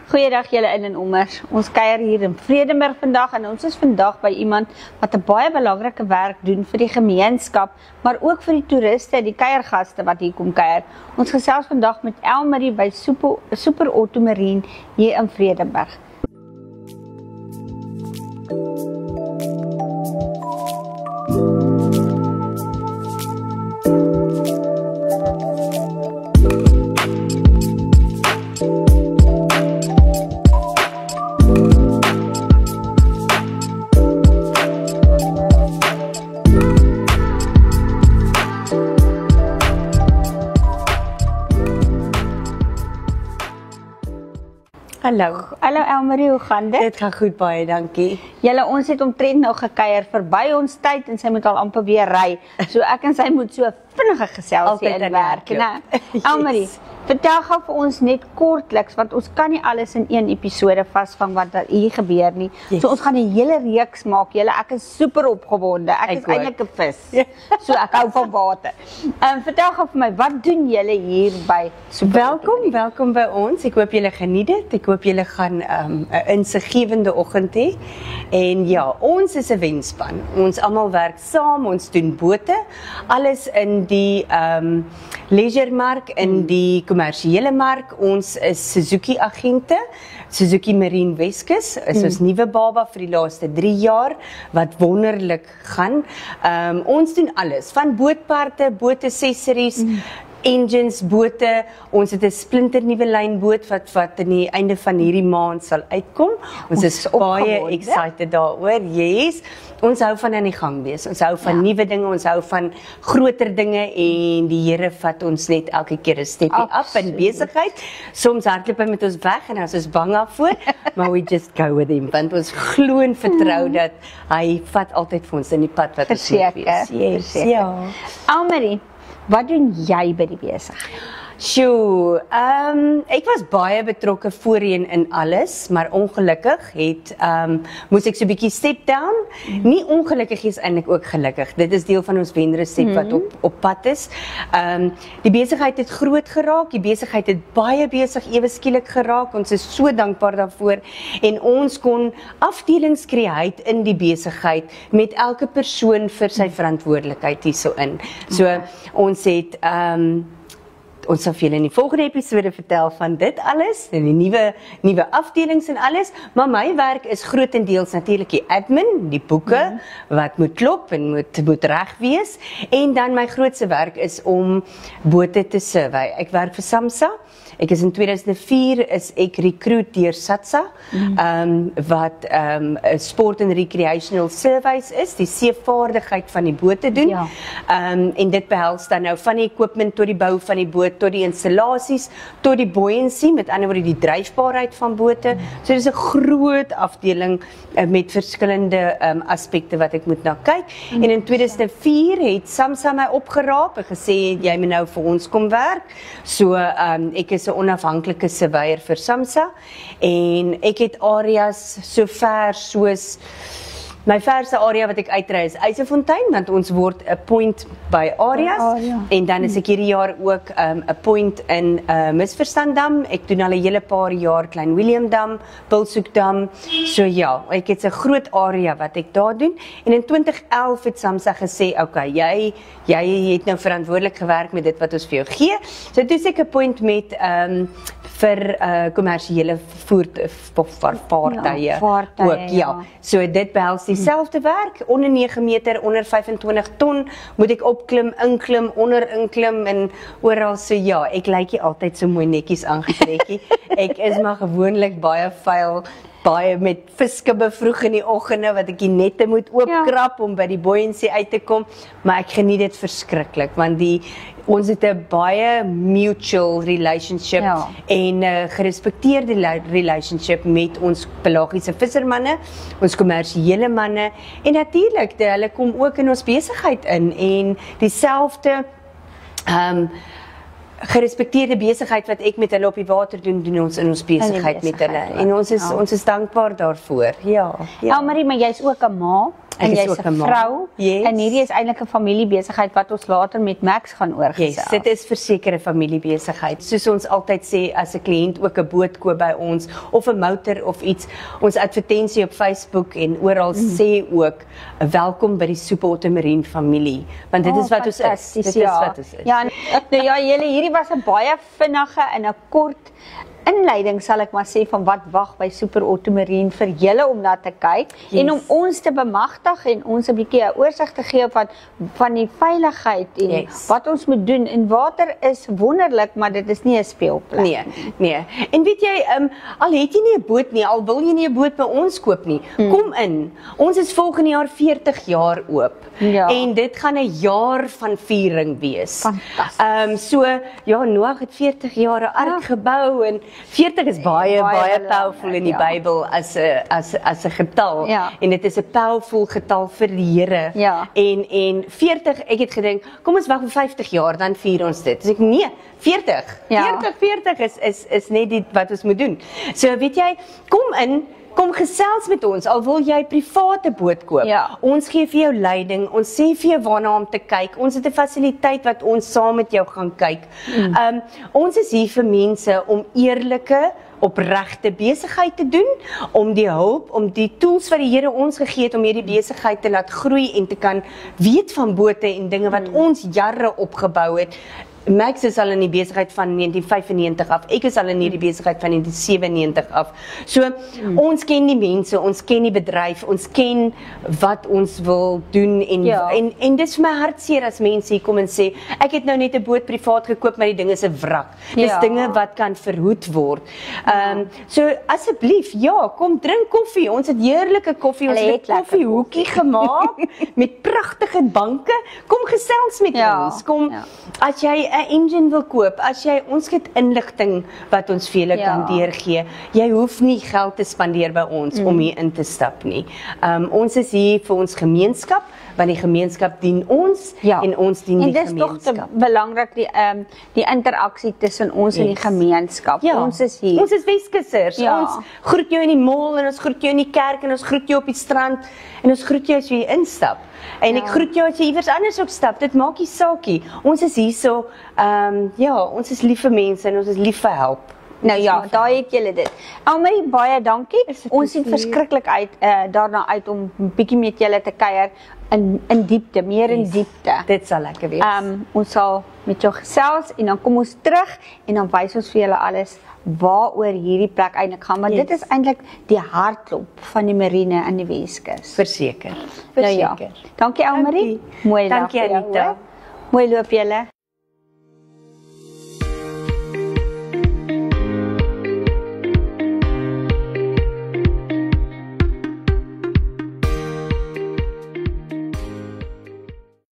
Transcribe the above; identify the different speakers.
Speaker 1: Goeiedag julle in en ommers. Ons kuier hier in Vredenburg vandag en ons is vandag by iemand wat 'n baie belangrike werk doen vir die gemeenskap, maar ook vir die toeriste, die kuiergaste wat hier kom kuier. Ons gesels vandag met Elmarie by Super Auto Marine hier in Vredenburg. Hallo Elmarie, hoe gaan dit?
Speaker 2: Dit gaan goed, baie dankie.
Speaker 1: Julle, ons het omtrent nou gekuier verby ons tyd en sy moet al amper weer ry. So ek en sy moet so vinnige gesels hier in werk, né? Elmarie, vertel gou vir ons net kortliks, want ons kan nie alles in een episode vasvang wat hier gebeur nie. So ons gaan 'n hele reeks maak. Julle, ek is super opgewonde. Ek is eintlik 'n vis. So ek hou van water. Vertel gou vir my, wat doen julle hier by Super Auto Marine?
Speaker 2: Welkom by ons. Ek hoop julle geniet dit. Ek hoop julle gaan 'n insiggewende oggend hê. En ja, ons is 'n wenspan. Ons almal werk saam, ons doen bote. Alles in die leisure mark, in die kommersiële mark. Ons is Suzuki agente. Suzuki Marine Weskus is ons nuwe baba vir die laaste 3 jaar wat wonderlik gaan. Ons doen alles van bootparte, bootaccessories, engines, bote. Ons het 'n splinternuwe lyn boot wat in die einde van hierdie maand sal uitkom. Ons is baie excited daaroor. Yes. Ons hou van aan die gang wees. Ons hou van nuwe dinge, ons hou van groter dinge en die Here vat ons net elke keer 'n stepie up in besigheid. Soms hardloop hy met ons weg en ons is bang daarvoor, maar we just go with him want ons glo en vertrou dat hy vat altyd vir ons in die pad wat ons moet wees. Yes. Ja.
Speaker 1: Elmarie, wat doen jy by die besigheid?
Speaker 2: Sjoe, ek was baie betrokke voorheen in alles, maar ongelukkig moes ek so 'n bietjie step down. Nie ongelukkig is eintlik ook gelukkig. Dit is deel van ons wenresep wat op pad is. Die besigheid het groot geraak, die besigheid het baie besig ewe skielik geraak. Ons is so dankbaar daarvoor en ons kon afdelings create in die besigheid met elke persoon vir sy verantwoordelikheid hierso in. So ons het ons sal vir julle in die volgende episode vertel van dit alles, en die nuwe afdelings en alles, maar my werk is grootendeels natuurlik die admin, die boeke, wat moet klop en moet reg wees, en dan my grootste werk is om bote te survey. Ek werk vir SAMSA. Ek is in 2004 is ek recruit deur SATSA, wat sport en recreational surveys is, die seevaardigheid van die bote doen.
Speaker 1: Ja.
Speaker 2: En dit behels dan nou van die equipment tot die bou van die boot, tot die installasies, tot die buoyancy, met ander woorde die dryfbaarheid van bote. So dis 'n groot afdeling met verskillende aspekte wat ek moet na kyk. En in 2004 het SAMSA my opgeraap en gesê jy moet nou vir ons kom werk. So ek is 'n onafhanklike surveyor vir SAMSA en ek het areas so ver soos my verste area wat ek uitry is Eisefontein, want ons word 'n point by areas en dan is ek hierdie jaar ook 'n point in Misverstanddam. Ek doen al 'n hele paar jaar Klein Williamdam, Bulsoekdam. So ja, ek het 'n groot area wat ek daar doen en in 2011 het SAMSA gesê, okay, jy het nou verantwoordelik gewerk met dit wat ons vir jou gee. So toe ek 'n point met vir kommersiële vaartuie ook, ja. So dit behels dieselfde werk, onder 9 meter, onder 25 ton, moet ek opklim, inklim, onder inklim en oral so ja, ek lyk nie altyd so mooi netjies aangetrekkie. Ek is maar gewoonlik baie vuil, baie met viskubbe vroeg in die oggende wat ek die nette moet oopkrap om by die buoyancy uit te kom, maar ek geniet dit verskriklik want ons het 'n baie mutual relationship en gerespekteerde relationship met ons pelagiese vissermanne, ons kommersiële manne en natuurlik hulle kom ook in ons besigheid in en dieselfde gerespekteerde besigheid wat ek met hulle op die water doen ons in ons besigheid met hulle en ons is dankbaar daarvoor. Ja.
Speaker 1: Elmarie, maar jy's ook 'n ma. En jy's 'n vrou.
Speaker 2: Yes.
Speaker 1: En hierdie is eintlik 'n familiebesigheid wat ons later met Max gaan oorgesels.
Speaker 2: Yes, dit is verseker 'n familiebesigheid. Soos ons altyd sê, as 'n kliënt ook 'n boot koop by ons of 'n motor of iets, ons advertensie op Facebook en oral sê ook welkom by die Super Ottomarine familie, want dit is wat ons is. Dit is wat ons is.
Speaker 1: Ja, nou ja, julle, hierdie was 'n baie vinnige en 'n kort inleiding, sal ek maar sê, van wat wag by Super Ottomarine vir julle om na te kyk en om ons te bemagtig en ons 'n bietjie 'n oorsig te gee van die veiligheid en wat ons moet doen. En water is wonderlik, maar dit is nie 'n speelplek.
Speaker 2: Nee. En weet jy, al het jy nie 'n boot nie, al wil jy nie 'n boot by ons koop nie, kom in. Ons is volgende jaar 40 jaar oop.
Speaker 1: Ja.
Speaker 2: En dit gaan 'n jaar van viering wees.
Speaker 1: Fantasties.
Speaker 2: So ja, Noag het 40 jaar 'n ark gebou en 40 is baie powerful in die Bybel as 'n getal.
Speaker 1: Ja.
Speaker 2: En dit is 'n powerful getal vir die Here.
Speaker 1: Ja.
Speaker 2: En 40, ek het gedink, kom ons wag vir 50 jaar dan vier ons dit. Dus ek nee, 40.
Speaker 1: Ja.
Speaker 2: 40 is net dit wat ons moet doen. So weet jy, kom in, kom gesels met ons, al wil jy private boot koop.
Speaker 1: Ja.
Speaker 2: Ons gee vir jou leiding, ons sê vir jou waarna om te kyk. Ons het 'n fasiliteit wat ons saam met jou gaan kyk. Ons is hier vir mense om eerlike, opregte besigheid te doen, om die hulp, om die tools wat die Here ons gegee het om hierdie besigheid te laat groei en te kan weet van bote en dinge wat ons jare opgebou het. Max is al in die besigheid van 1995 af, ek is al in hierdie besigheid van 1997 af. So, ons ken die mense, ons ken die bedryf, ons ken wat ons wil doen en dis vir my hartseer as mense hier kom en sê, ek het nou net 'n boot privaat gekoop, maar die ding is 'n wrak. Dis dinge wat kan verhoed word. So, asseblief, kom drink koffie, ons het heerlike koffie, ons het 'n koffiehoekie gemaak, met pragtige banke, kom gesels met ons, kom, as jy 'n engine wil koop, as jy, ons het inligting wat ons vir julle kan deurgee. Jy hoef nie geld te spandeer by ons om hier in te stap nie. Ons is hier vir ons gemeenskap, want die gemeenskap dien ons en ons dien die gemeenskap.
Speaker 1: En dis tog belangrik die interaksie tussen ons en die gemeenskap. Ons is hier.
Speaker 2: Ons is Weskussers. Ons groet jou in die mall en ons groet jou in die kerk en ons groet jou op die strand en ons groet jou as jy instap. En ek groet jou as jy iewers anders ook stap, dit maak nie saakie. Ons is hier so, ons is lief vir mense en ons is lief vir help.
Speaker 1: Nou ja, daar het julle dit. Almarie, baie dankie. Ons sien verskriklik daarna uit om 'n bietjie met julle te kuier in diepte, meer in diepte.
Speaker 2: Dit sal lekker wees.
Speaker 1: Ons sal met jou gesels en dan kom ons terug en dan wys ons vir julle alles waaroor hierdie plek eintlik gaan, maar dit is eintlik die hartklop van die marine in die Weskus.
Speaker 2: Verseker.
Speaker 1: Nou ja. Dankie Almarie. Mooi dag.
Speaker 2: Dankie Anita.
Speaker 1: Mooi loop julle.